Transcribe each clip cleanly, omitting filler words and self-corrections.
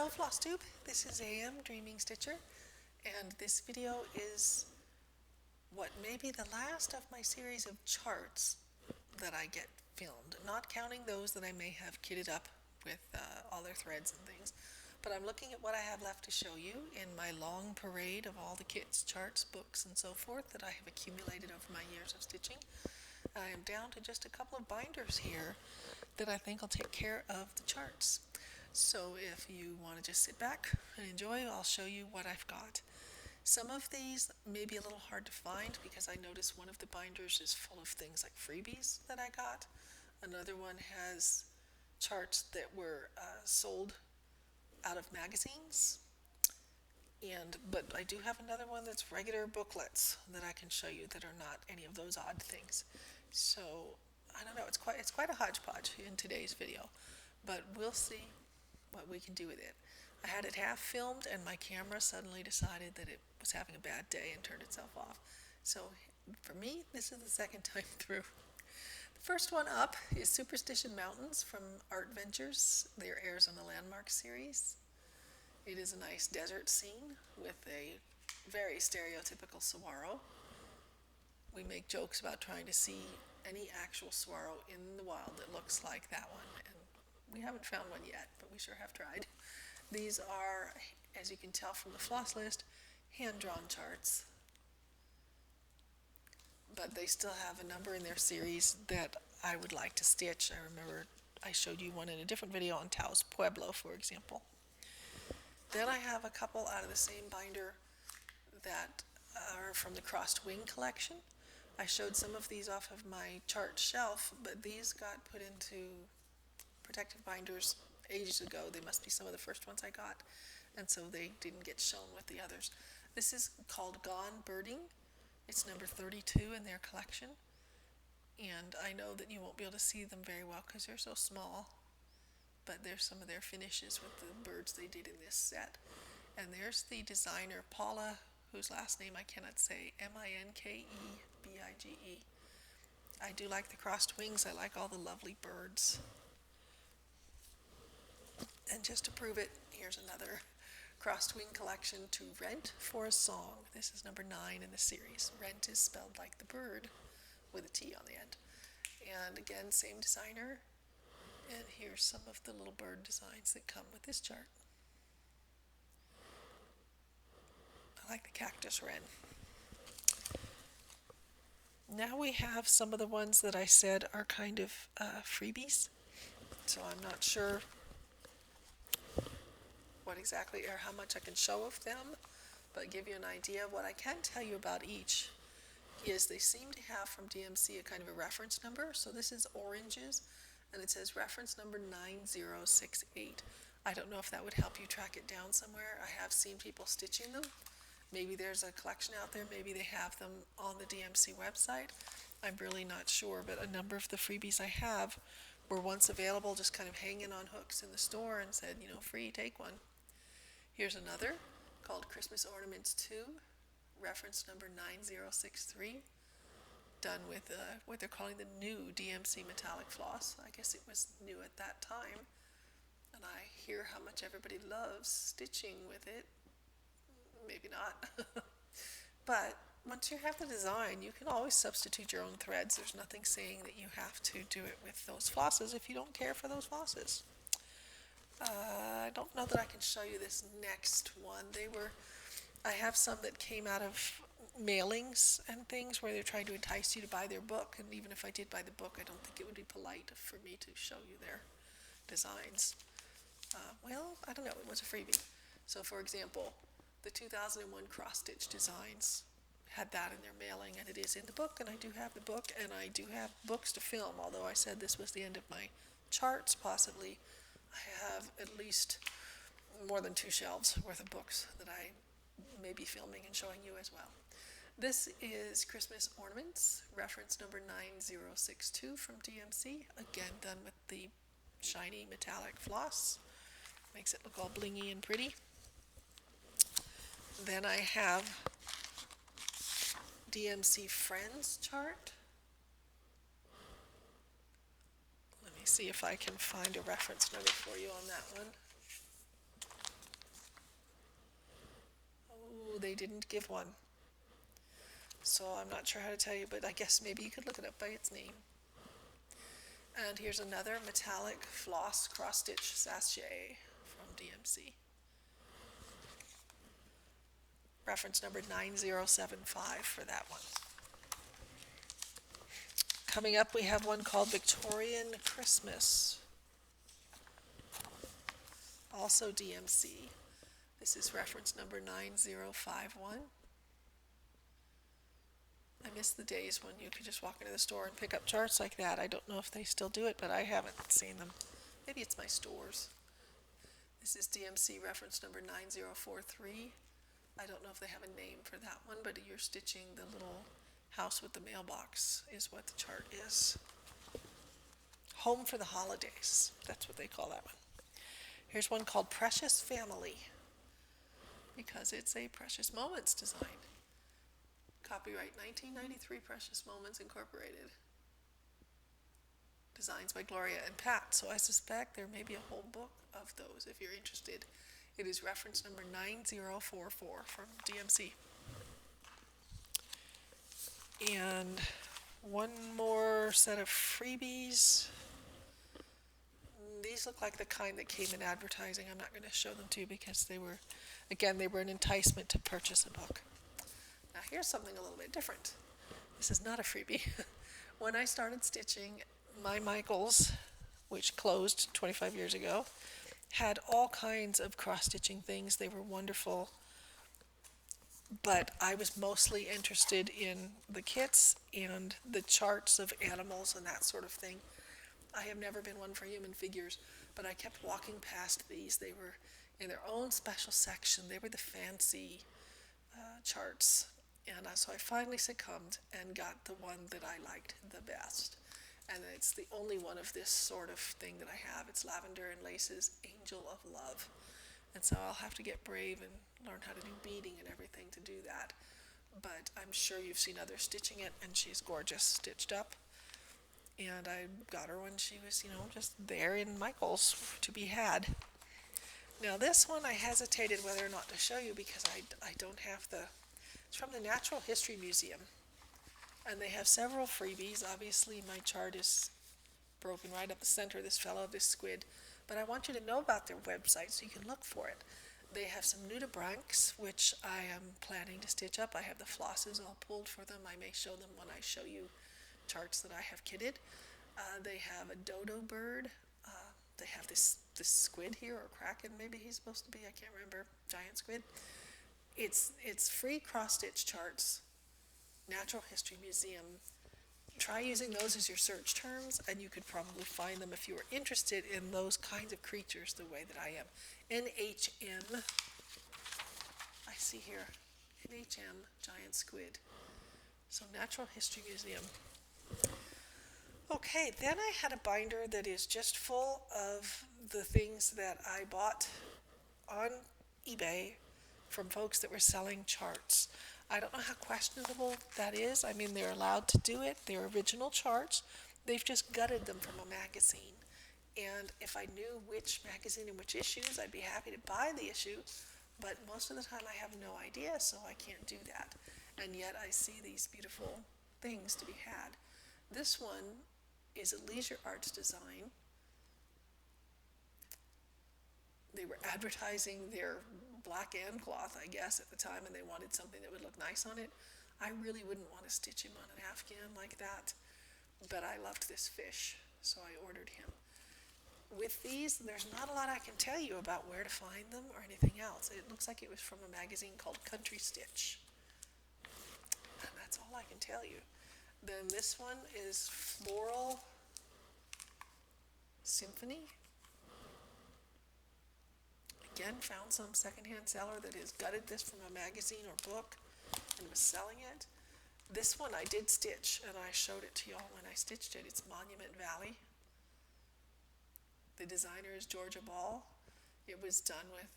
Hello Flosstube, this is AM Dreaming Stitcher, and this video is what may be the last of my series of charts that I get filmed, not counting those that I may have kitted up with all their threads and things, but I'm looking at what I have left to show you in my long parade of all the kits, charts, books, and so forth that I have accumulated over my years of stitching. I am down to just a couple of binders here that I think will take care of the charts. So if you want to just sit back and enjoy, I'll show you what I've got. Some of these may be a little hard to find because I noticed one of the binders is full of things like freebies that I got. Another one has charts that were sold out of magazines. But I do have another one that's regular booklets that I can show you that are not any of those odd things. So I don't know, it's quite a hodgepodge in today's video, but we'll see what we can do with it. I had it half filmed and my camera suddenly decided that it was having a bad day and turned itself off. So for me, this is the second time through. The first one up is Superstition Mountains from Art Ventures, their Arizona Landmark series. It is a nice desert scene with a very stereotypical saguaro. We make jokes about trying to see any actual saguaro in the wild that looks like that one, and we haven't found one yet, but we sure have tried. These are, as you can tell from the floss list, hand-drawn charts, but they still have a number in their series that I would like to stitch. I remember I showed you one in a different video on Taos Pueblo, for example. Then I have a couple out of the same binder that are from the Crossed Wing collection. I showed some of these off of my chart shelf, but these got put into protective binders ages ago. They must be some of the first ones I got, and so they didn't get shown with the others. This is called Gone Birding. It's number 32 in their collection, and I know that you won't be able to see them very well because they're so small, but there's some of their finishes with the birds they did in this set. And there's the designer, Paula, whose last name I cannot say, Minkebige. I do like the crossed wings. I like all the lovely birds. And just to prove it, here's another Crossed Wing collection, To Rent for a Song. This is number 9 in the series. Rent is spelled like the bird with a T on the end. And again, same designer. And here's some of the little bird designs that come with this chart. I like the cactus wren. Now we have some of the ones that I said are kind of freebies. So I'm not sure what exactly or how much I can show of them, but give you an idea. What I can tell you about each is they seem to have from DMC a kind of a reference number. So this is oranges, and it says reference number 9068. I don't know if that would help you track it down somewhere. I have seen people stitching them. Maybe there's a collection out there. Maybe they have them on the DMC website. I'm really not sure, but a number of the freebies I have were once available, just kind of hanging on hooks in the store and said, you know, free, take one. Here's another called Christmas Ornaments 2, reference number 9063, done with what they're calling the new DMC metallic floss. I guess it was new at that time, and I hear how much everybody loves stitching with it. Maybe not. But once you have the design, you can always substitute your own threads. There's nothing saying that you have to do it with those flosses if you don't care for those flosses. I don't know that I can show you this next one. I have some that came out of mailings and things where they're trying to entice you to buy their book, and even if I did buy the book, I don't think it would be polite for me to show you their designs. Well, I don't know, it was a freebie. So for example, the 2001 cross-stitch designs had that in their mailing, and it is in the book, and I do have the book, and I do have books to film. Although I said this was the end of my charts, possibly, I have at least more than 2 shelves worth of books that I may be filming and showing you as well. This is Christmas Ornaments, reference number 9062 from DMC, again done with the shiny metallic floss. Makes it look all blingy and pretty. Then I have DMC Friends chart. Let me see if I can find a reference number for you on that one. they didn't give one. So I'm not sure how to tell you, but I guess maybe you could look it up by its name. And here's another metallic floss cross-stitch sachet from DMC. Reference number 9075 for that one. Coming up, we have one called Victorian Christmas. Also DMC. This is reference number 9051. I miss the days when you could just walk into the store and pick up charts like that. I don't know if they still do it, but I haven't seen them. Maybe it's my stores. This is DMC reference number 9043. I don't know if they have a name for that one, but you're stitching the little house with the mailbox is what the chart is. Home for the Holidays. That's what they call that one. Here's one called Precious Family, because it's a Precious Moments design. Copyright 1993, Precious Moments Incorporated. Designs by Gloria and Pat. So I suspect there may be a whole book of those if you're interested. It is reference number 9044 from DMC. And one more set of freebies. These look like the kind that came in advertising. I'm not going to show them to you because they were an enticement to purchase a book. Now here's something a little bit different. This is not a freebie. When I started stitching, my Michaels, which closed 25 years ago, had all kinds of cross-stitching things. They were wonderful. But I was mostly interested in the kits and the charts of animals and that sort of thing. I have never been one for human figures, but I kept walking past these. They were in their own special section. They were the fancy charts. And so I finally succumbed and got the one that I liked the best. And it's the only one of this sort of thing that I have. It's Lavender and Lace's Angel of Love. And so I'll have to get brave and learn how to do beading and everything to do that. But I'm sure you've seen others stitching it, and she's gorgeous stitched up. And I got her when she was, just there in Michael's to be had. Now this one I hesitated whether or not to show you because I don't have it's from the Natural History Museum. And they have several freebies. Obviously my chart is broken right up the center of this squid. But I want you to know about their website so you can look for it. They have some nudibranchs, which I am planning to stitch up. I have the flosses all pulled for them. I may show them when I show you charts that I have kitted. They have a dodo bird. They have this squid here, or kraken maybe he's supposed to be. I can't remember. Giant squid. It's free cross-stitch charts. Natural History Museum. Try using those as your search terms, and you could probably find them if you were interested in those kinds of creatures the way that I am. NHM. I see here. NHM, giant squid. So Natural History Museum. Okay, then I had a binder that is just full of the things that I bought on eBay from folks that were selling charts. I don't know how questionable that is. I mean, they're allowed to do it. They're original charts. They've just gutted them from a magazine. And if I knew which magazine and which issues, I'd be happy to buy the issue. But most of the time I have no idea, so I can't do that. And yet I see these beautiful things to be had. This one is a Leisure Arts design. They were advertising their black and cloth, I guess, at the time, and they wanted something that would look nice on it. I really wouldn't want to stitch him on an afghan like that, but I loved this fish, so I ordered him. With these, there's not a lot I can tell you about where to find them or anything else. It looks like it was from a magazine called Country Stitch. And that's all I can tell you. Then this one is Floral Symphony. Again, found some secondhand seller that has gutted this from a magazine or book and was selling it. This one I did stitch, and I showed it to y'all when I stitched it. It's Monument Valley. The designer is Georgia Ball. It was done with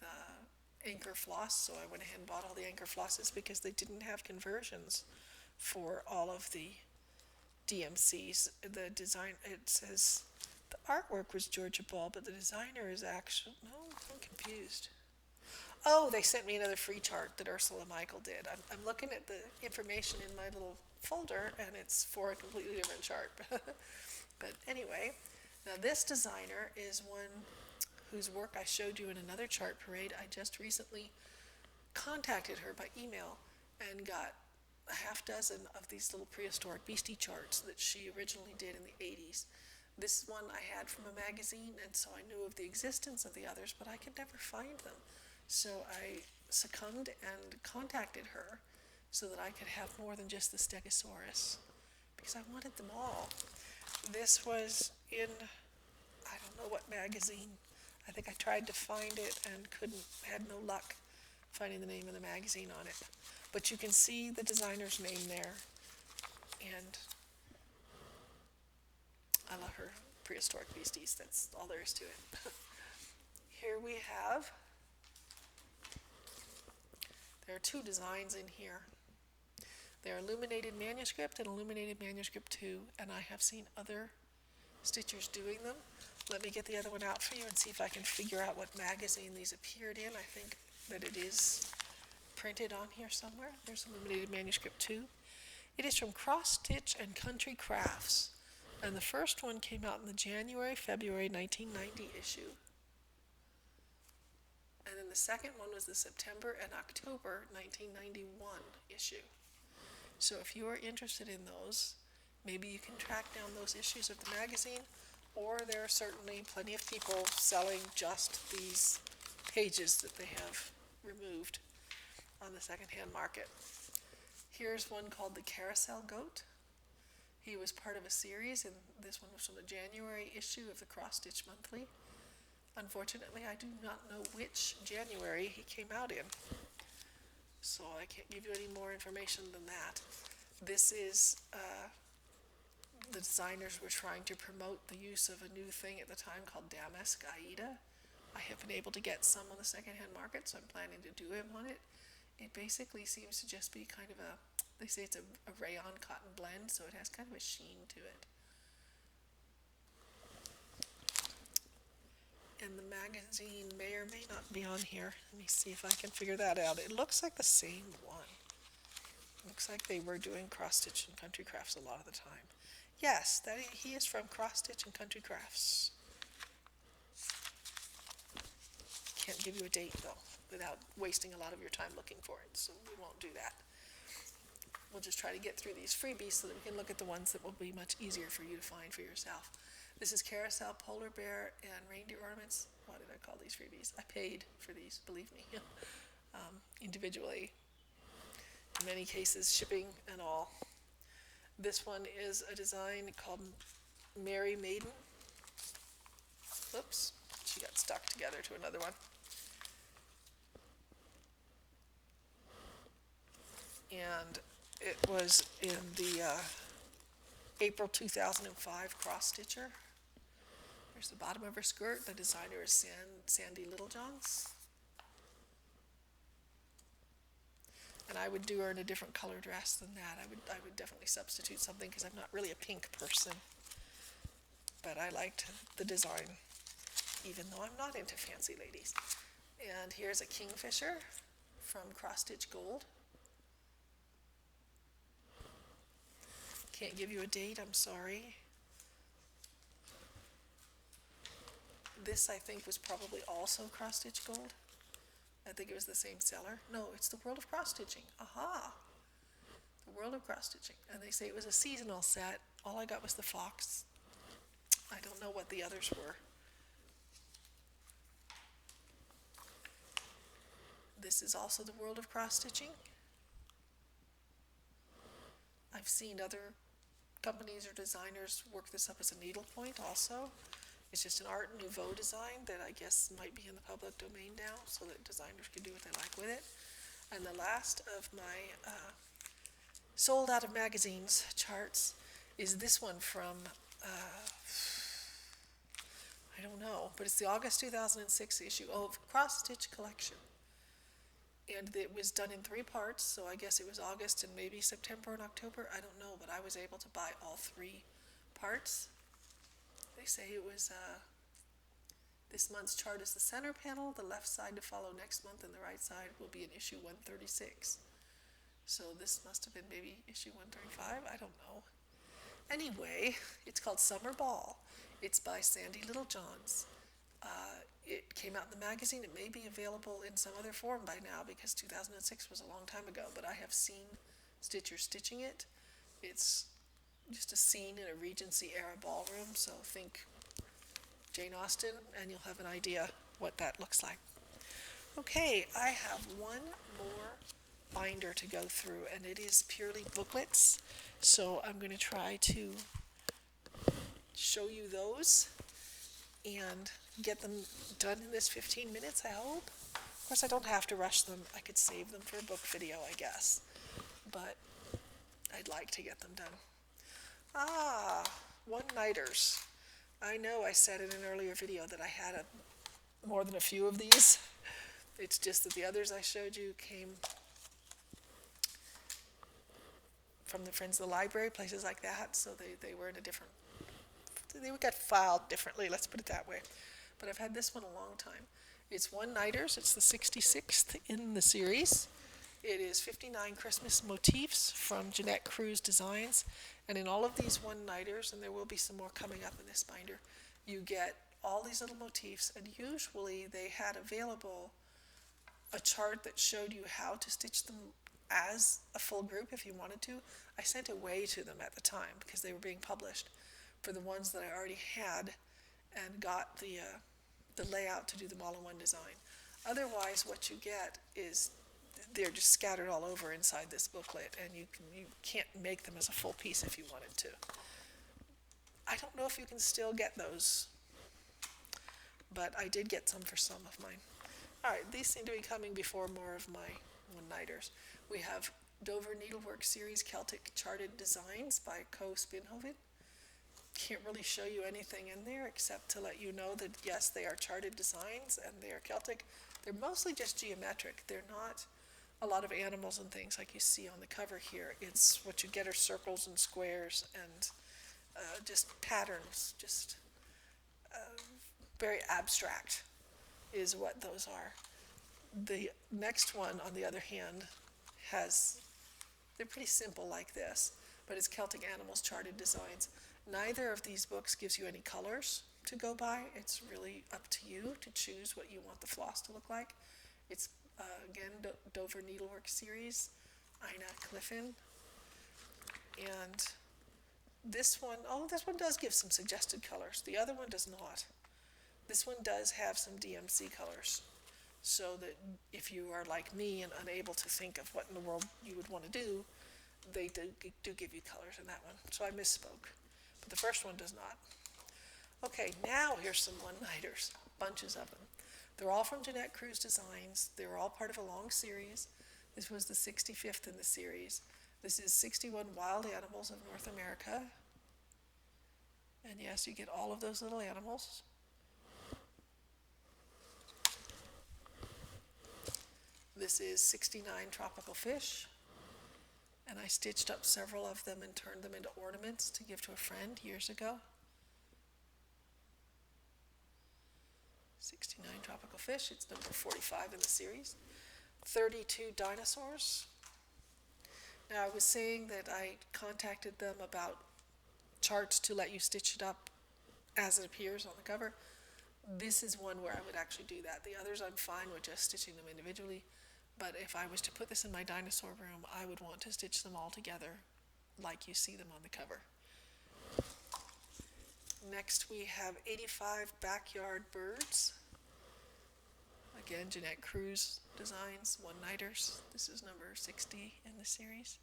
anchor floss, so I went ahead and bought all the anchor flosses because they didn't have conversions for all of the DMCs. The design, it says the artwork was Georgia Ball, but the designer is actually, no, I'm confused. Oh, they sent me another free chart that Ursula Michael did. I'm looking at the information in my little folder, and it's for a completely different chart. But anyway, now this designer is one whose work I showed you in another chart parade. I just recently contacted her by email and got a half dozen of these little prehistoric beastie charts that she originally did in the 80s. This one I had from a magazine, and so I knew of the existence of the others, but I could never find them. So I succumbed and contacted her so that I could have more than just the Stegosaurus, because I wanted them all. This was in, I don't know what magazine. I think I tried to find it and had no luck finding the name of the magazine on it. But you can see the designer's name there, and I love her prehistoric beasties. That's all there is to it. Here we have, there are two designs in here. They're illuminated manuscript and illuminated manuscript 2, and I have seen other stitchers doing them. Let me get the other one out for you and see if I can figure out what magazine these appeared in. I think that it is printed on here somewhere. There's illuminated manuscript 2. It is from Cross Stitch and Country Crafts, and the first one came out in the January-February 1990 issue. And then the second one was the September and October 1991 issue. So if you are interested in those, maybe you can track down those issues of the magazine, or there are certainly plenty of people selling just these pages that they have removed on the secondhand market. Here's one called the Carousel Goat. He was part of a series, and this one was from the January issue of the Cross Stitch Monthly. Unfortunately, I do not know which January he came out in, so I can't give you any more information than that. This is, the designers were trying to promote the use of a new thing at the time called Damask Aida. I have been able to get some on the secondhand market, so I'm planning to do him on it. It basically seems to just be kind of they say it's a rayon cotton blend, so it has kind of a sheen to it. And the magazine may or may not be on here. Let me see if I can figure that out. It looks like the same one. Looks like they were doing Cross Stitch and Country Crafts a lot of the time. Yes, he is from Cross Stitch and Country Crafts. Can't give you a date though, without wasting a lot of your time looking for it, so we won't do that. We'll just try to get through these freebies so that we can look at the ones that will be much easier for you to find for yourself. This is Carousel, Polar Bear, and Reindeer Ornaments. What did I call these freebies? I paid for these, believe me, individually. In many cases, shipping and all. This one is a design called Merry Maiden. Oops, she got stuck together to another one. And it was in the April 2005 Cross Stitcher. There's the bottom of her skirt. The designer is Sandy Littlejohns. And I would do her in a different color dress than that. I would definitely substitute something because I'm not really a pink person. But I liked the design, even though I'm not into fancy ladies. And here's a Kingfisher from Cross Stitch Gold. Can't give you a date, I'm sorry. This, I think, was probably also Cross Stitch Gold. I think it was the same seller. No, it's the World of Cross Stitching. Aha! The World of Cross Stitching. And they say it was a seasonal set. All I got was the fox. I don't know what the others were. This is also the World of Cross Stitching. I've seen other companies or designers work this up as a needlepoint also. It's just an Art Nouveau design that I guess might be in the public domain now, so that designers can do what they like with it. And the last of my sold out of magazines charts is this one from, I don't know, but it's the August 2006 issue of Cross Stitch Collection. And it was done in 3 parts, so I guess it was August and maybe September and October. I don't know, but I was able to buy all 3 parts. They say it was This month's chart is the center panel, the left side to follow next month, and the right side will be in issue 136. So this must have been maybe issue 135, I don't know. Anyway, it's called Summer Ball. It's by Sandy Littlejohns. It came out in the magazine. It may be available in some other form by now because 2006 was a long time ago, but I have seen Stitcher stitching it. It's just a scene in a Regency era ballroom, so think Jane Austen and you'll have an idea what that looks like. Okay, I have one more binder to go through, and it is purely booklets, so I'm going to try to show you those and get them done in this 15 minutes, I hope. Of course, I don't have to rush them. I could save them for a book video, I guess, but I'd like to get them done. One-nighters. I know I said in an earlier video that I had more than a few of these. It's just that the others I showed you came from the Friends of the Library, places like that, so they were in a different, they got filed differently, let's put it that way. But I've had this one a long time. It's one-nighters. It's the 66th in the series. It is 59 Christmas motifs from Jeanette Cruz Designs. And in all of these one-nighters, and there will be some more coming up in this binder, you get all these little motifs, and usually they had available a chart that showed you how to stitch them as a full group if you wanted to. I sent it way to them at the time because they were being published for the ones that I already had and got the layout to do them all in one design. Otherwise, what you get is they're just scattered all over inside this booklet, and you can't make them as a full piece if you wanted to. I don't know if you can still get those, but I did get some for some of mine. All right, these seem to be coming before more of my one-nighters. We have Dover Needlework Series Celtic Charted Designs by Co. Spinhoven. Can't really show you anything in there except to let you know that yes, they are charted designs and they are Celtic. They're mostly just geometric. They're not a lot of animals and things like you see on the cover here. It's what you get are circles and squares and just patterns, just very abstract is what those are. The next one, on the other hand, they're pretty simple like this, but it's Celtic Animals Charted Designs. Neither of these books gives you any colors to go by. It's really up to you to choose what you want the floss to look like. It's, again, Dover Needlework Series, Ina Cliffin. And this one does give some suggested colors. The other one does not. This one does have some DMC colors, so that if you are like me and unable to think of what in the world you would want to do, they do give you colors in that one. So I misspoke. But the first one does not. Okay, now here's some one-nighters, bunches of them. They're all from Jeanette Cruz Designs. They were all part of a long series. This was the 65th in the series. This is 61 Wild Animals of North America. And yes, you get all of those little animals. This is 69 Tropical Fish. And I stitched up several of them and turned them into ornaments to give to a friend years ago. 69 Tropical Fish, it's number 45 in the series. 32 Dinosaurs. Now I was saying that I contacted them about charts to let you stitch it up as it appears on the cover. This is one where I would actually do that. The others I'm fine with just stitching them individually. But if I was to put this in my dinosaur room, I would want to stitch them all together like you see them on the cover. Next we have 85 Backyard Birds. Again, Jeanette Cruz Designs, one-nighters. This is number 60 in the series.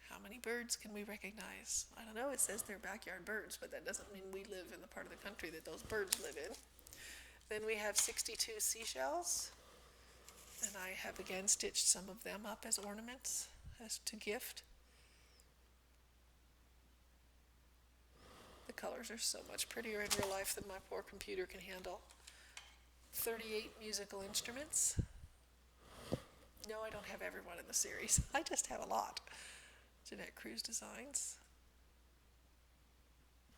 How many birds can we recognize? I don't know, it says they're backyard birds, but that doesn't mean we live in the part of the country that those birds live in. Then we have 62 Seashells. And I have again stitched some of them up as ornaments, as to gift. The colors are so much prettier in real life than my poor computer can handle. 38 Musical Instruments. No, I don't have everyone in the series. I just have a lot. Jeanette Cruz Designs.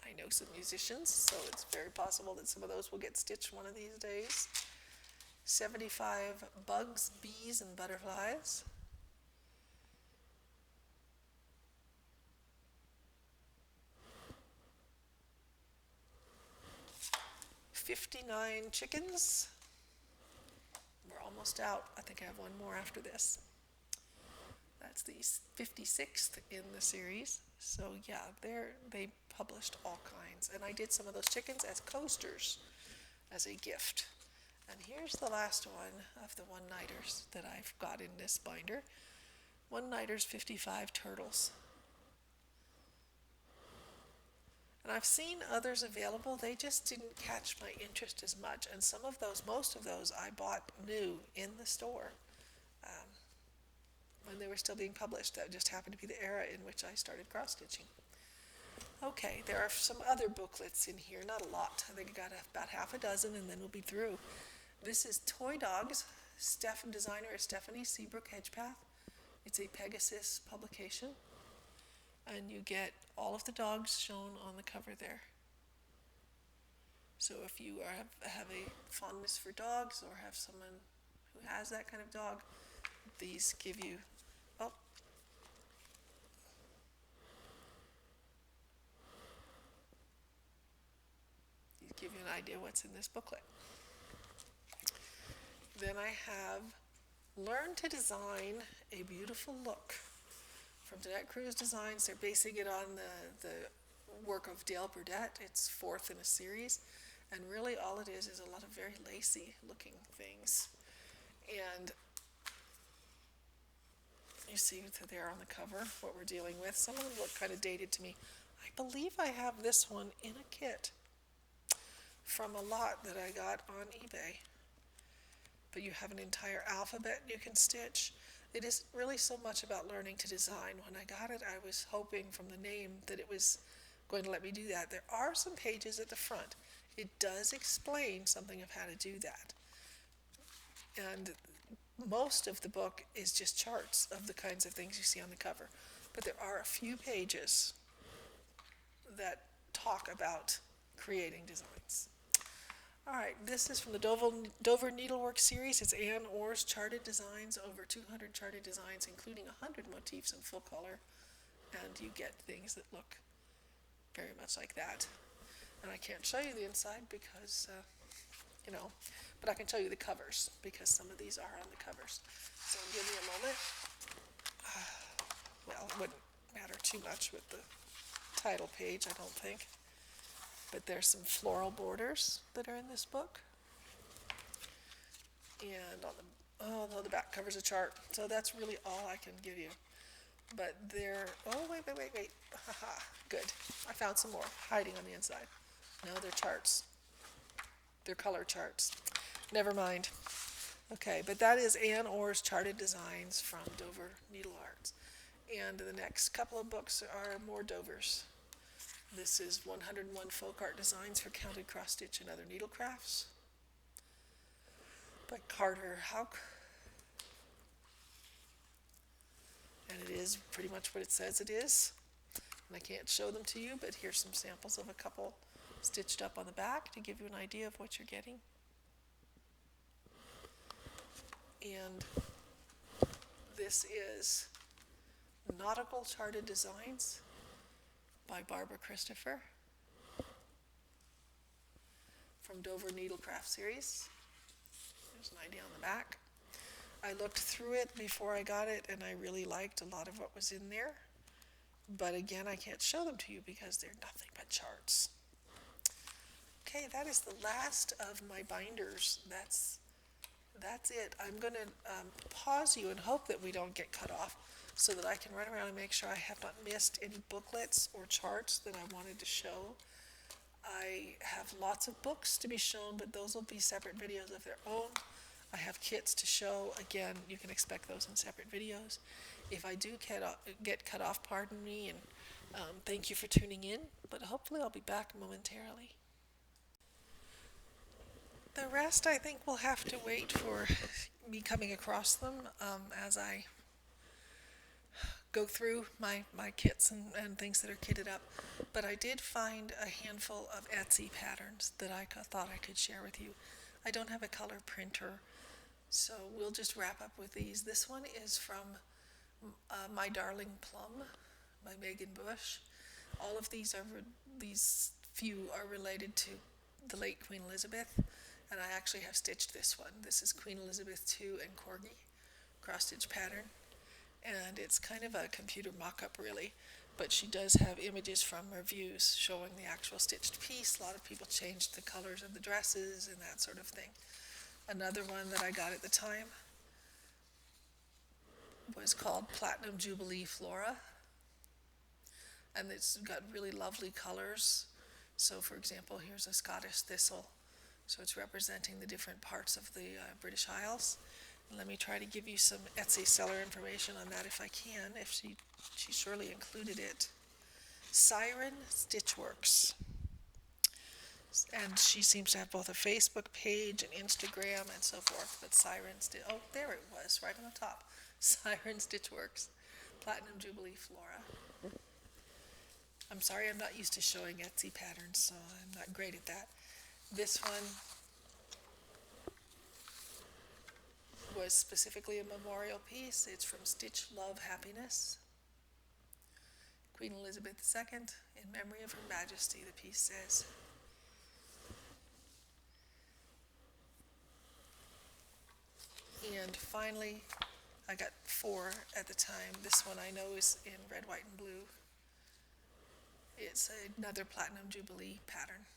I I know some musicians, so it's very possible that some of those will get stitched one of these days. 75 bugs, bees, and butterflies. 59 chickens. We're almost out. I think I have one more after this. That's the 56th in the series. So yeah, they published all kinds. And I did some of those chickens as coasters as a gift. And here's the last one of the one-nighters that I've got in this binder. One-nighters 55 turtles. And I've seen others available, they just didn't catch my interest as much. And some of those, most of those, I bought new in the store when they were still being published. That just happened to be the era in which I started cross-stitching. Okay, there are some other booklets in here, not a lot. I think I got about half a dozen and then we'll be through. This is Toy Dogs. Designer is Stephanie Seabrook Hedgepath. It's a Pegasus publication. And you get all of the dogs shown on the cover there. So if you have a fondness for dogs or have someone who has that kind of dog, these give you, these give you an idea what's in this booklet. Then I have Learn to Design a Beautiful Look from Danette Cruz Designs. They're basing it on the work of Dale Burdett. It's fourth in a series, and really all it is a lot of very lacy looking things. And you see there on the cover what we're dealing with. Some of them look kind of dated to me. I believe I have this one in a kit from a lot that I got on eBay. But you have an entire alphabet you can stitch. It isn't really so much about learning to design. When I got it, I was hoping from the name that it was going to let me do that. There are some pages at the front. It does explain something of how to do that. And most of the book is just charts of the kinds of things you see on the cover. But there are a few pages that talk about creating designs. All right, this is from the Dover Needlework series. It's Ann Orr's charted designs, over 200 charted designs, including 100 motifs in full color. And you get things that look very much like that. And I can't show you the inside because, but I can show you the covers because some of these are on the covers. So give me a moment. Well, it wouldn't matter too much with the title page, I don't think. But there's some floral borders that are in this book. And on the back covers a chart. So that's really all I can give you. But wait. Haha, good. I found some more hiding on the inside. No, they're charts. They're color charts. Never mind. Okay, but that is Ann Orr's charted designs from Dover Needle Arts. And the next couple of books are more Dovers. This is 101 Folk Art Designs for Counted Cross Stitch and Other Needle Crafts by Carter Houck. And it is pretty much what it says it is. And I can't show them to you, but here's some samples of a couple stitched up on the back to give you an idea of what you're getting. And this is Nautical Charted Designs by Barbara Christopher from Dover Needlecraft series. There's an idea on the back. I looked through it before I got it and I really liked a lot of what was in there. But again, I can't show them to you because they're nothing but charts. Okay, that is the last of my binders. That's it. I'm going to pause you and hope that we don't get cut off so that I can run around and make sure I have not missed any booklets or charts that I wanted to show. I have lots of books to be shown, but those will be separate videos of their own. I have kits to show. Again, you can expect those in separate videos. If I do get cut off, pardon me, and thank you for tuning in, but hopefully I'll be back momentarily. The rest I think will have to wait for me coming across them as I go through my kits and things that are kitted up, but I did find a handful of Etsy patterns that I thought I could share with you. I don't have a color printer, so we'll just wrap up with these. This one is from My Darling Plum by Megan Bush. All of these these few are related to the late Queen Elizabeth, and I actually have stitched this one. This is Queen Elizabeth II and Corgi cross-stitch pattern, and it's kind of a computer mock-up really, but she does have images from reviews showing the actual stitched piece. A lot of people changed the colors of the dresses and that sort of thing. Another one that I got at the time was called Platinum Jubilee Flora, and it's got really lovely colors. So for example, here's a Scottish thistle, so it's representing the different parts of the British Isles. And let me try to give you some Etsy seller information on that if I can, if she surely included it. Siren Stitchworks, and she seems to have both a Facebook page and Instagram and so forth, but oh, there it was, right on the top. Siren Stitchworks, Platinum Jubilee Flora. I'm sorry, I'm not used to showing Etsy patterns, so I'm not great at that. This one was specifically a memorial piece. It's from Stitch Love Happiness. Queen Elizabeth II, in memory of Her Majesty, the piece says. And finally, I got 4 at the time. This one I know is in red, white, and blue. It's another Platinum Jubilee pattern.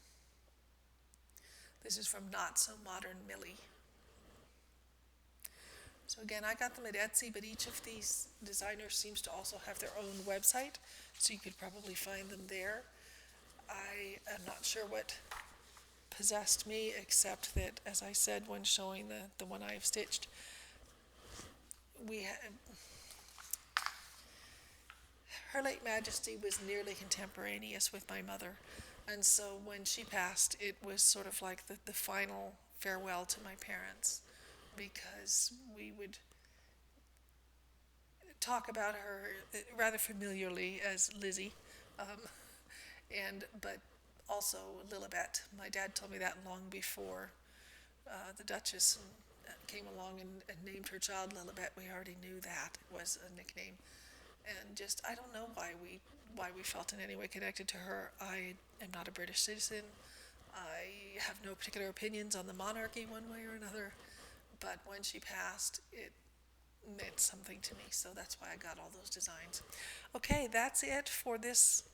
This is from Not So Modern Millie. So again, I got them at Etsy, but each of these designers seems to also have their own website, so you could probably find them there. I am not sure what possessed me, except that, as I said when showing the one I have stitched, Her late Majesty was nearly contemporaneous with my mother, and so when she passed, it was sort of like the final farewell to my parents, because we would talk about her rather familiarly as Lizzie, but also Lilibet. My dad told me that long before the Duchess came along and named her child Lilibet. We already knew that was a nickname, and just I don't know why we felt in any way connected to her. I am not a British citizen. I have no particular opinions on the monarchy one way or another, but when she passed, it meant something to me, so that's why I got all those designs. Okay, that's it for this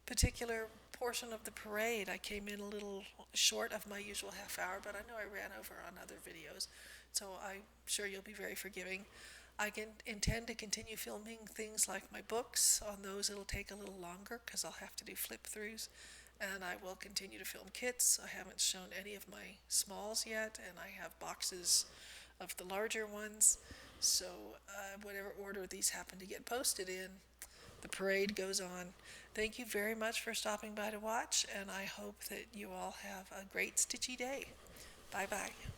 particular portion of the parade. I came in a little short of my usual half hour, but I know I ran over on other videos, so I'm sure you'll be very forgiving. I can intend to continue filming things like my books. On those it'll take a little longer because I'll have to do flip-throughs, and I will continue to film kits. I haven't shown any of my smalls yet, and I have boxes of the larger ones, so whatever order these happen to get posted in, the parade goes on. Thank you very much for stopping by to watch, and I hope that you all have a great stitchy day. Bye-bye.